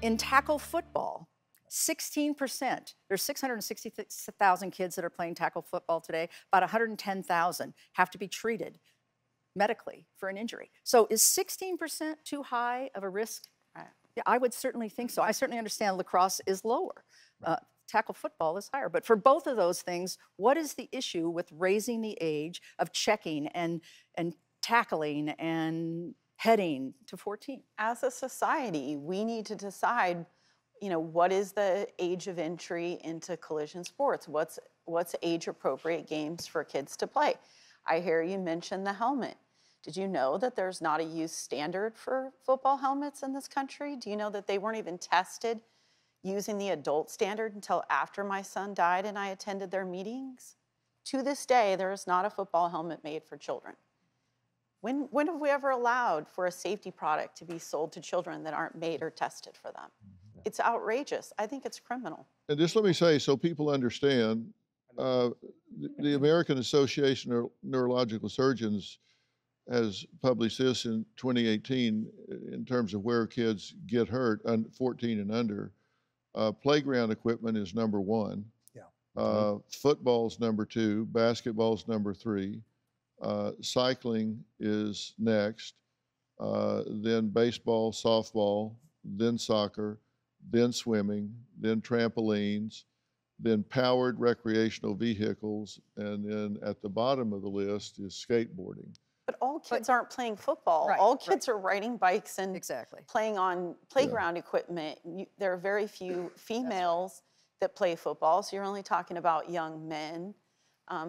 In tackle football, 16%, there's 660,000 kids that are playing tackle football today. About 110,000 have to be treated medically for an injury. So is 16% too high of a risk? Yeah, I would certainly think so. I certainly understand lacrosse is lower. Tackle football is higher. But for both of those things, what is the issue with raising the age of checking and tackling and heading to 14? As a society, we need to decide, what is the age of entry into collision sports? What's age-appropriate games for kids to play? I hear you mention the helmet. Did you know that there's not a use standard for football helmets in this country? Do you know that they weren't even tested using the adult standard until after my son died and I attended their meetings? To this day, there is not a football helmet made for children. When have we ever allowed for a safety product to be sold to children that aren't made or tested for them? It's outrageous. I think it's criminal. And just let me say, so people understand, the American Association of Neurological Surgeons has published this in 2018 in terms of where kids get hurt, 14 and under. Playground equipment is number 1. Yeah. Football's number 2. Basketball's number 3. Cycling is next. Then baseball, softball, then soccer, then swimming, then trampolines, then powered recreational vehicles, and then at the bottom of the list is skateboarding. But all kids aren't playing football. Right, all kids are riding bikes and exactly playing on playground equipment. There are very few females that play football, so you're only talking about young men.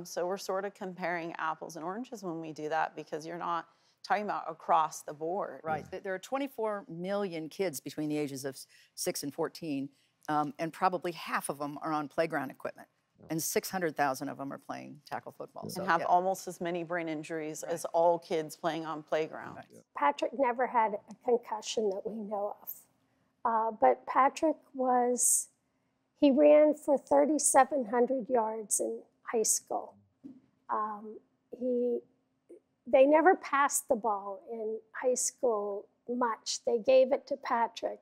So we're sort of comparing apples and oranges when we do that, because you're not talking about across the board. Right. There are 24 million kids between the ages of 6 and 14, and probably half of them are on playground equipment. And 600,000 of them are playing tackle football. And have almost as many brain injuries as all kids playing on playgrounds. Right. Patrick never had a concussion that we know of. But Patrick he ran for 3,700 yards in high school. They never passed the ball in high school much. They gave it to Patrick.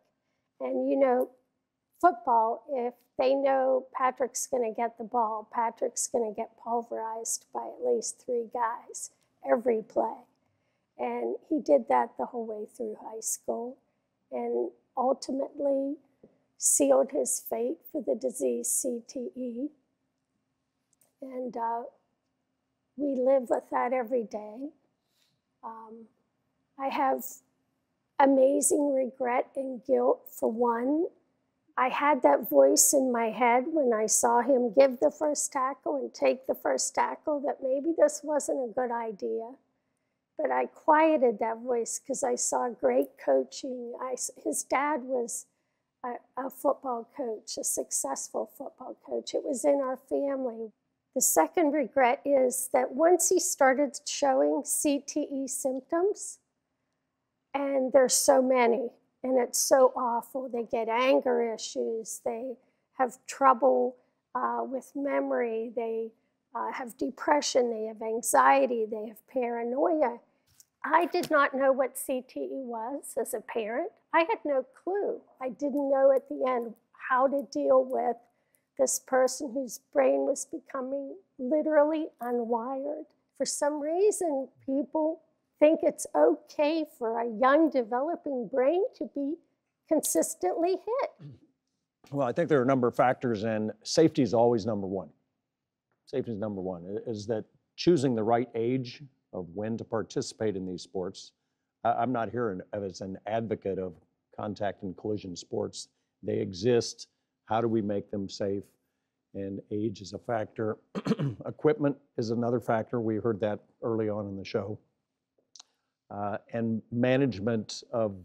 And football, if they know Patrick's going to get the ball, Patrick's going to get pulverized by at least 3 guys every play. And he did that the whole way through high school, and ultimately sealed his fate for the disease CTE. And we live with that every day. I have amazing regret and guilt. For one, I had that voice in my head when I saw him give the first tackle and take the first tackle that maybe this wasn't a good idea. But I quieted that voice because I saw great coaching. His dad was a football coach, a successful football coach. It was in our family. The second regret is that once he started showing CTE symptoms, and there's so many, and it's so awful. They get anger issues. They have trouble with memory. They have depression. They have anxiety. They have paranoia. I did not know what CTE was as a parent. I had no clue. I didn't know at the end how to deal with this person whose brain was becoming literally unwired. For some reason, people think it's okay for a young developing brain to be consistently hit. Well, I think there are a number of factors, and safety is always number 1. Safety is number 1, is that choosing the right age of when to participate in these sports. I'm not here as an advocate of contact and collision sports. They exist. How do we make them safe? And age is a factor. Equipment is another factor. We heard that early on in the show. And management of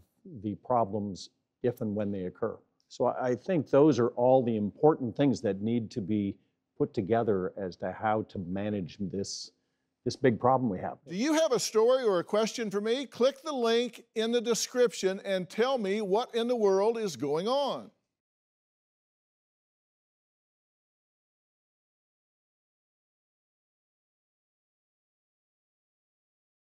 the problems if and when they occur. So I think those are all the important things that need to be put together as to how to manage this big problem we have. Do you have a story or a question for me? Click the link in the description and tell me what in the world is going on.